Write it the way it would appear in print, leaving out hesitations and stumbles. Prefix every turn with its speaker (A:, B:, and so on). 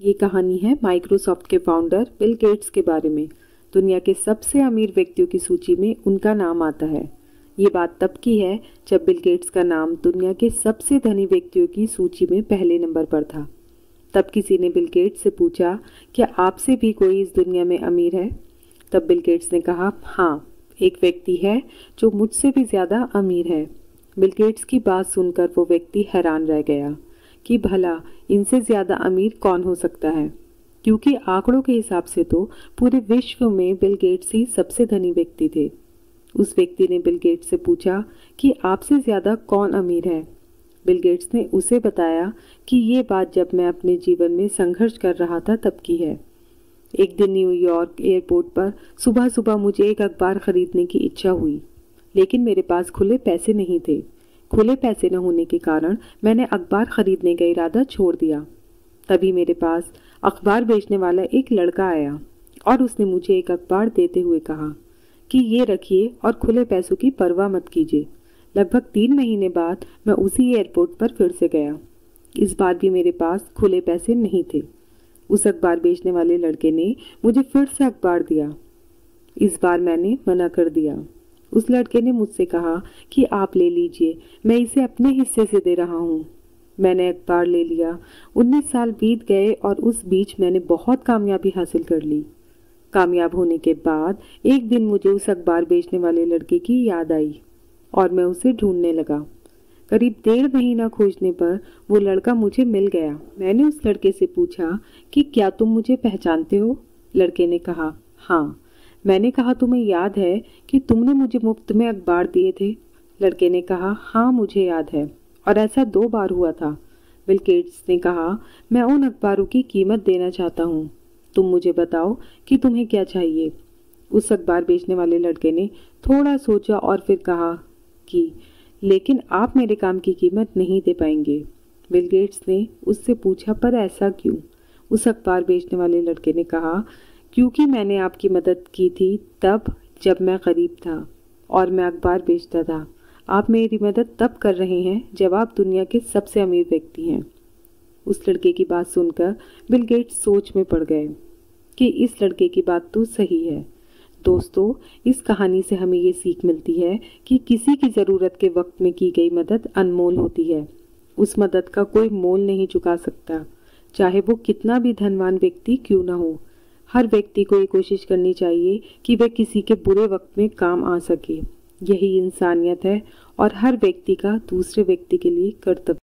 A: ये कहानी है माइक्रोसॉफ्ट के फाउंडर बिल गेट्स के बारे में। दुनिया के सबसे अमीर व्यक्तियों की सूची में उनका नाम आता है। ये बात तब की है जब बिल गेट्स का नाम दुनिया के सबसे धनी व्यक्तियों की सूची में पहले नंबर पर था। तब किसी ने बिल गेट्स से पूछा, क्या आपसे भी कोई इस दुनिया में अमीर है? तब बिल गेट्स ने कहा, हाँ, एक व्यक्ति है जो मुझसे भी ज़्यादा अमीर है। बिल गेट्स की बात सुनकर वो व्यक्ति हैरान रह गया कि भला इनसे ज़्यादा अमीर कौन हो सकता है, क्योंकि आंकड़ों के हिसाब से तो पूरे विश्व में बिल गेट्स ही सबसे धनी व्यक्ति थे। उस व्यक्ति ने बिल गेट्स से पूछा कि आपसे ज़्यादा कौन अमीर है। बिल गेट्स ने उसे बताया कि ये बात जब मैं अपने जीवन में संघर्ष कर रहा था तब की है। एक दिन न्यूयॉर्क एयरपोर्ट पर सुबह सुबह मुझे एक अखबार खरीदने की इच्छा हुई, लेकिन मेरे पास खुले पैसे नहीं थे। खुले पैसे न होने के कारण मैंने अखबार खरीदने का इरादा छोड़ दिया। तभी मेरे पास अखबार बेचने वाला एक लड़का आया और उसने मुझे एक अखबार देते हुए कहा कि ये रखिए और खुले पैसों की परवाह मत कीजिए। लगभग 3 महीने बाद मैं उसी एयरपोर्ट पर फिर से गया। इस बार भी मेरे पास खुले पैसे नहीं थे। उस अखबार बेचने वाले लड़के ने मुझे फिर से अखबार दिया। इस बार मैंने मना कर दिया। उस लड़के ने मुझसे कहा कि आप ले लीजिए, मैं इसे अपने हिस्से से दे रहा हूँ। मैंने अखबार ले लिया। 19 साल बीत गए और उस बीच मैंने बहुत कामयाबी हासिल कर ली। कामयाब होने के बाद एक दिन मुझे उस अखबार बेचने वाले लड़के की याद आई और मैं उसे ढूंढने लगा। करीब 1.5 महीना खोजने पर वो लड़का मुझे मिल गया। मैंने उस लड़के से पूछा कि क्या तुम मुझे पहचानते हो? लड़के ने कहा, हाँ। मैंने कहा, तुम्हें याद है कि तुमने मुझे मुफ्त में अखबार दिए थे? लड़के ने कहा, हाँ, मुझे याद है, और ऐसा 2 बार हुआ था। बिल गेट्स ने कहा, मैं उन अखबारों की कीमत देना चाहता हूँ। तुम मुझे बताओ कि तुम्हें क्या चाहिए। उस अखबार बेचने वाले लड़के ने थोड़ा सोचा और फिर कहा कि लेकिन आप मेरे काम की कीमत नहीं दे पाएंगे। बिल गेट्स ने उससे पूछा, पर ऐसा क्यों? उस अखबार बेचने वाले लड़के ने कहा, क्योंकि मैंने आपकी मदद की थी तब जब मैं गरीब था और मैं अखबार बेचता था। आप मेरी मदद तब कर रहे हैं जब आप दुनिया के सबसे अमीर व्यक्ति हैं। उस लड़के की बात सुनकर बिल गेट्स सोच में पड़ गए कि इस लड़के की बात तो सही है। दोस्तों, इस कहानी से हमें ये सीख मिलती है कि किसी की ज़रूरत के वक्त में की गई मदद अनमोल होती है। उस मदद का कोई मोल नहीं चुका सकता, चाहे वो कितना भी धनवान व्यक्ति क्यों ना हो। हर व्यक्ति को ये कोशिश करनी चाहिए कि वह किसी के बुरे वक्त में काम आ सके। यही इंसानियत है और हर व्यक्ति का दूसरे व्यक्ति के लिए कर्तव्य